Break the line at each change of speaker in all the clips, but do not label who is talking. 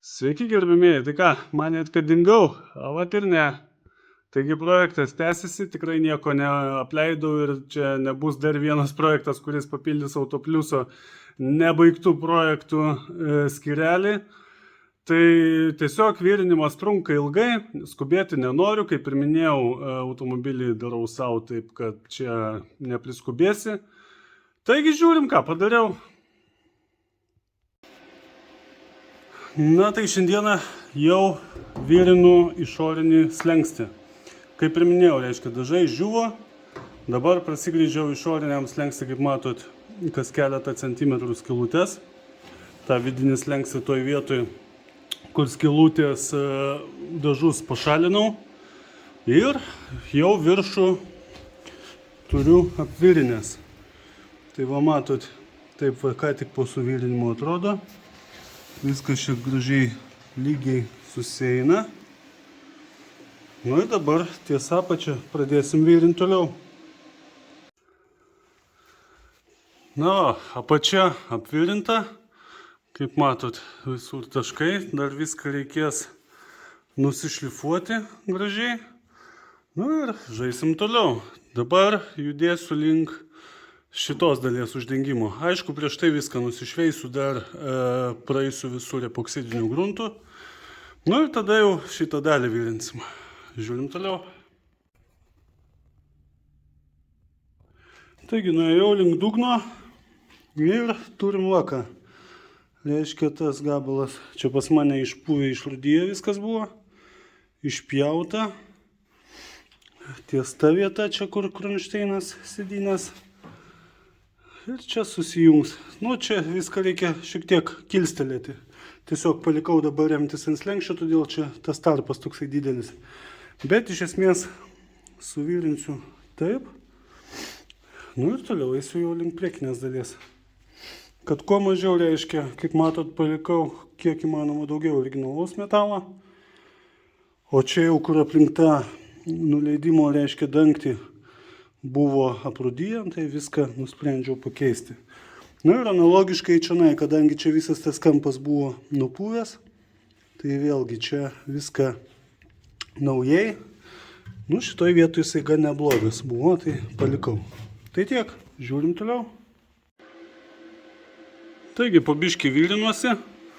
Sveiki gerbimieji, tai ką, manėt, kad dingau, o vat ir ne. Taigi projektas tęsiasi, tikrai nieko neapleidau ir čia nebus dar vienas projektas, kuris papildys Autopliuso nebaigtų projektų skyrelį. Tai tiesiog virinimas trunka ilgai, skubėti nenoriu, kaip ir minėjau, automobilį darau savo taip, kad čia nepriskubėsi. Taigi žiūrim, ką padariau. Na tai šiandieną jau virinu išorinį slenkstį. Kaip ir minėjau, reiškia, dažai žiuvo. Dabar prasigrįžiau išoriniam slenkstį, kaip matot, kas keletą centimetrų skylutės. Ta vidinį slenkstį toj vietoj, kur skylutės dažus pašalinau. Ir jau viršų turiu apvirinęs. Tai va matot, taip va ką tik po suvirinimo atrodo. Viskas čia gražiai lygiai susieina. Nu ir dabar ties apačia pradėsim virinti toliau. Na, apačia apvirinta. Kaip matot, visur taškai. Dar viską reikės nusišlifuoti gražiai. Nu ir žaisim toliau. Dabar judėsiu link šitos dalies uždengimo. Aišku, prieš tai viską nusišveisiu, dar praeisiu visur epoksidinių gruntų. Nu ir tada jau šitą dalį virinsim. Žiūrim toliau. Taigi, nuėjau link dugno ir turim vaką. Reiškia, tas gabalas čia pas mane išpuvę, išrūdyje viskas buvo. Išpjauta. Ties ta vieta čia, kur kronšteinas sėdynės. Ir čia susijungs. Nu, čia viską reikia šiek tiek kilstelėti. Tiesiog palikau dabar remtis ant slenkščio, todėl čia tas tarpas toksai didelis. Bet iš esmės suvirinsiu taip. Nu ir toliau eisiu jau link priekinės dalies. Kad kuo mažiau, reiškia, kaip matot, palikau kiek įmanoma daugiau originalaus metalo. O čia jau, kur aplink tą nuleidimo, reiškia, dangtį buvo aprūdyję, tai viską nusprendžiau pakeisti. Na ir analogiškai čionai, kadangi čia visas tas kampas buvo nupuvęs, tai vėlgi čia viską naujai. Nu, šitoj vietoj jisai gan neblogas buvo, tai palikau. Tai tiek, žiūrim toliau. Taigi, po biškį virinuosi.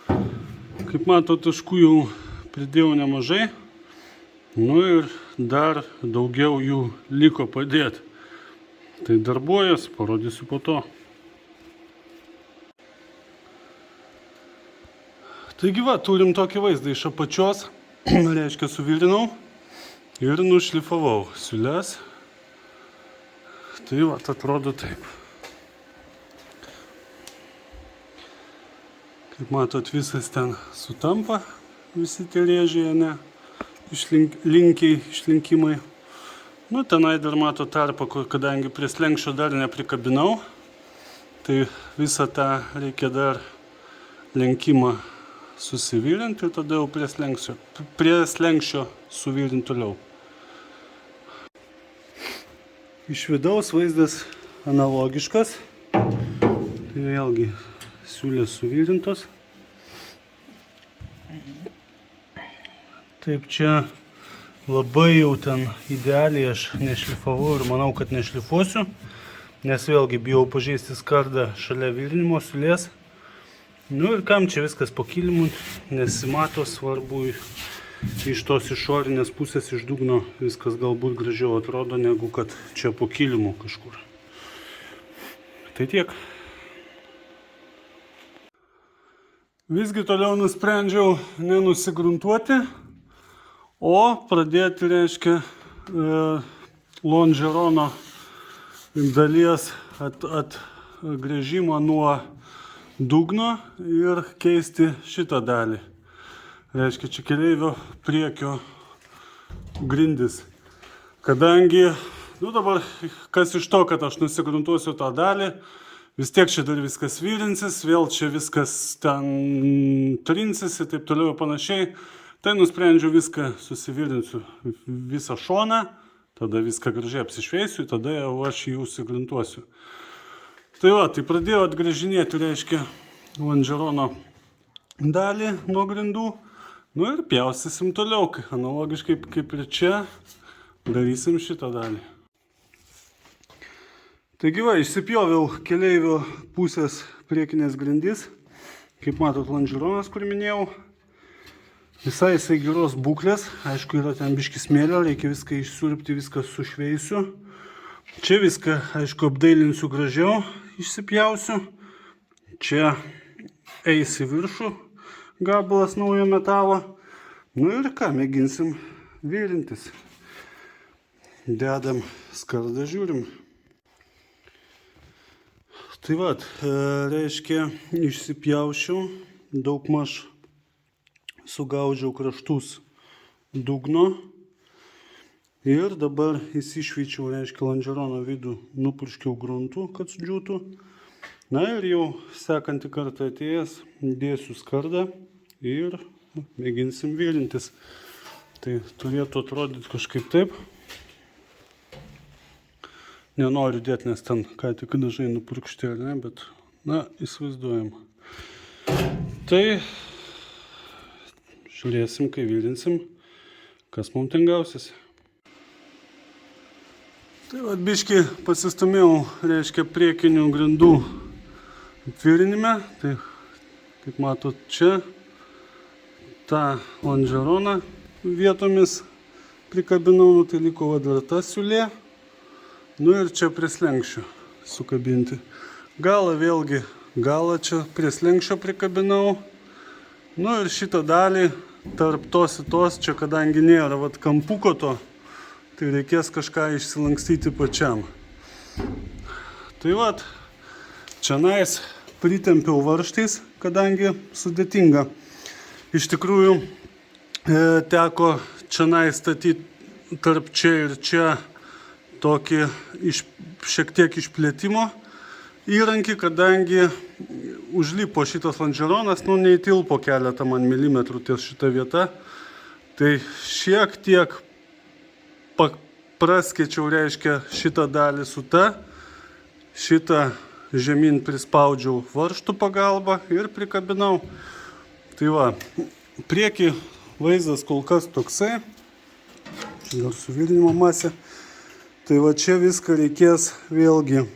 Kaip mato, taškų jau pridėjau nemažai. Nu ir dar daugiau jų liko padėti. Tai darbuojas, parodysiu po to. Taigi va, turim tokį vaizdą iš apačios, reiškia suvirinau ir nušlifavau siūles. Tai va, atrodo taip. Kaip matot, visas ten sutampa, visi tie rėžiai, ne, išlinkimai. Nu, tenai dar mato tarpą, kadangi prie slenkščio dar neprikabinau, tai visą tą reikia dar lenkimą susivirinti ir tada jau prie slenkščio suvirinti toliau. Iš vidaus vaizdas analogiškas, tai vėlgi siūlės suvirintos. Taip čia labai jau ten idealiai aš nešlifavau ir manau, kad nešlifuosiu, nes vėlgi bijau pažeisti skardą šalia virinimo siūlės. Nu ir kam čia viskas po kilimu, nesimato, svarbu iš tos išorinės pusės, iš dugno viskas galbūt gražiau atrodo, negu kad čia po kilimu kažkur. Tai tiek. Visgi toliau nusprendžiau nenusigruntuoti, o pradėti, reiškia, lonžerono dalies atgręžimą nuo dugno ir keisti šitą dalį. Reiškia, čia keleivio priekio grindis. Kadangi, nu dabar, kas iš to, kad aš nusigruntuosiu tą dalį, vis tiek čia dar viskas virinsis, vėl čia viskas ten trinsis ir taip toliau ir panašiai. Tai nusprendžiau viską susivirinsiu visą šoną, tada viską gražiai apsišveisiu, tada jau aš jį užsigrintuosiu. Tai va, tai pradėjau atgręžinėti, reiškia, lonžerono dalį nuo grindų. Nu ir pjaustysim toliau, analogiškai kaip ir čia, darysim šitą dalį. Taigi va, išsipjoviau keleivio pusės priekinės grindis. Kaip matot, lonžeronas, kur minėjau. Visai jisai geros būklės. Aišku, yra ten biški smėlio, reikia viską išsiurbti, viską sušveisiu. Čia viską, aišku, apdailinsiu gražiau, išsipjausiu. Čia eis į viršų gabalas naujo metalo. Nu ir ką, mėginsim virintis. Dedam skardą, žiūrim. Tai vat, reiškia, išsipjaušiau, daugmaž sugaudžiau kraštus dugno ir dabar įsišveičiau, reiškia, lonžerono vidų nupurškiau gruntų, kad sudžiūtų. Na ir jau sekantį kartą atėjęs, dėsiu skardą ir mėginsim virintis. Tai turėtų atrodyti kažkaip taip. Nenoriu dėti, nes ten ką tik dažai nupurkšti, ar ne, bet, na, įsivaizduojam. Tai žiūrėsim, kai virinsim, kas mums ten gausis. Tai vat biškį pasistumėjau, reiškia, priekinių grindų virinime. Tai, kaip matot, čia tą lonžeroną vietomis prikabinau, tai liko dar ta siūlė. Nu ir čia prie slenkščio sukabinti. Galą vėlgi, galą čia prie slenkščio prikabinau. Nu ir šitą dalį tarp tos į tos, čia kadangi nėra vat kampuko to, tai reikės kažką išsilankstyti pačiam. Tai vat, čionais pritempiau varžtais, kadangi sudėtinga. Iš tikrųjų, teko čionais statyti tarp čia ir čia tokį šiek tiek išplėtimo įrankį, kadangi užlipo šitas lonžeronas, nu neįtilpo keletą man milimetrų ties šitą vietą. Tai šiek tiek praskėčiau, reiškia, šitą dalį su ta, šitą žemyn prispaudžiau varžtų pagalbą ir prikabinau. Tai va, prieki vaizdas kol kas toksai, čia dar suvirinimo masė. Tai va čia viską reikės vėlgi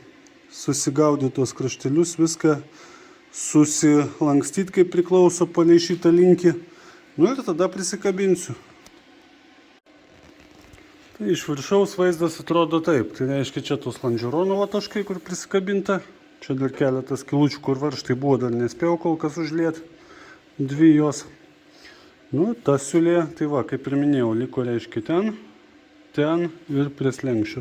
susigaudyti tos kraštelius, viską susilankstyti, kaip priklauso palei šitą linkį. Nu ir tada prisikabinsiu. Tai iš viršaus vaizdas atrodo taip. Tai reiškia, čia tos lonžerono taškai, kur prisikabinta. Čia dar keletas kilučių, kur varžtai buvo, dar nespėjau kol kas užlieti. Dvi jos. Nu, ta siūlė, tai va, kaip ir minėjau, liko, reiškia, ten ir prie slenkščio.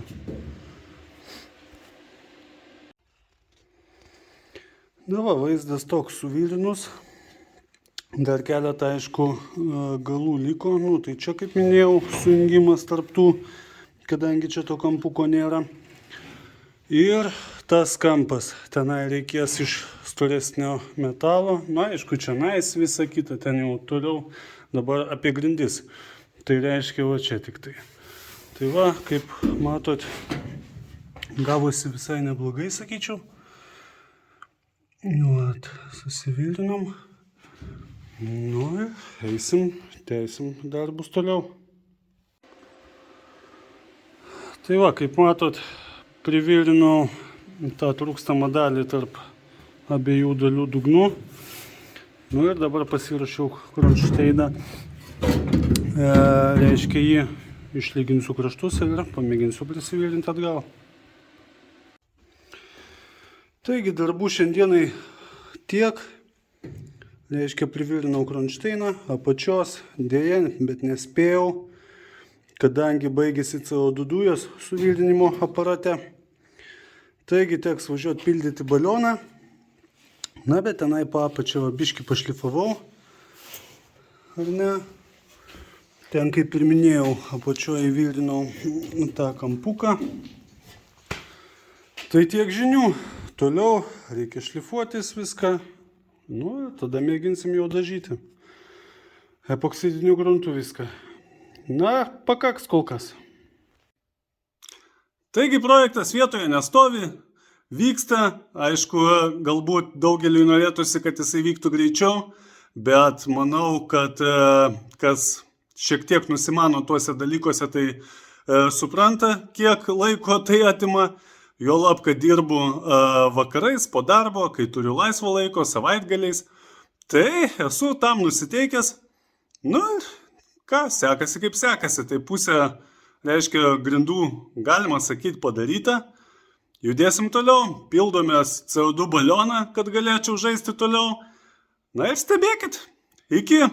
Na va, vaizdas toks suvirinus. Dar keletą, aišku, galų liko. Nu, tai čia, kaip minėjau, sujungimas tarp tų, kadangi čia to kampuko nėra. Ir tas kampas. Tenai reikės iš storesnio metalo. Na, aišku, čionais visą kitą, ten jau toliau. Dabar apie grindis. Tai reiškia, va čia tik tai. Tai va, kaip matot, gavosi visai neblogai, sakyčiau. Vat, susivilinom. Nu ir eisim, tęsim darbus toliau. Tai va, kaip matot, privirinau tą trūkstamą dalį tarp abiejų dalių dugnų. Nu ir dabar pasirašiau kronšteiną. Reiškia, jį išlyginsiu kraštus ir pamėginsiu prisivirinti atgal. Taigi darbų šiandienai tiek. Reiškia, privirinau kronšteiną, apačios, dėja, bet nespėjau, kadangi baigėsi CO2 dujos suvirinimo aparate. Taigi teks važiuoti pildyti balioną. Na, bet tenai po apačią biškį pašlifavau. Ar ne? Ten, kaip ir minėjau, apačioje įvirinau tą kampuką. Tai tiek žinių. Toliau reikia šlifuotis viską. Nu, tada mėginsim jau dažyti. Epoksidinių gruntų viską. Na, pakaks kol kas. Taigi projektas vietoje nestovi. Vyksta. Aišku, galbūt daugeliui norėtųsi, kad jisai vyktų greičiau. bet manau, kad kas šiek tiek nusimano tuose dalykuose, tai supranta, kiek laiko tai atima. Juolab, kad dirbu vakarais po darbo, kai turiu laisvo laiko, savaitgaliais. Tai esu tam nusiteikęs. Nu ir ką, sekasi kaip sekasi. Tai pusė, reiškia, grindų, galima sakyti, padaryta. Judėsim toliau, pildomės CO2 balioną, kad galėčiau žaisti toliau. Na ir stebėkit. Iki.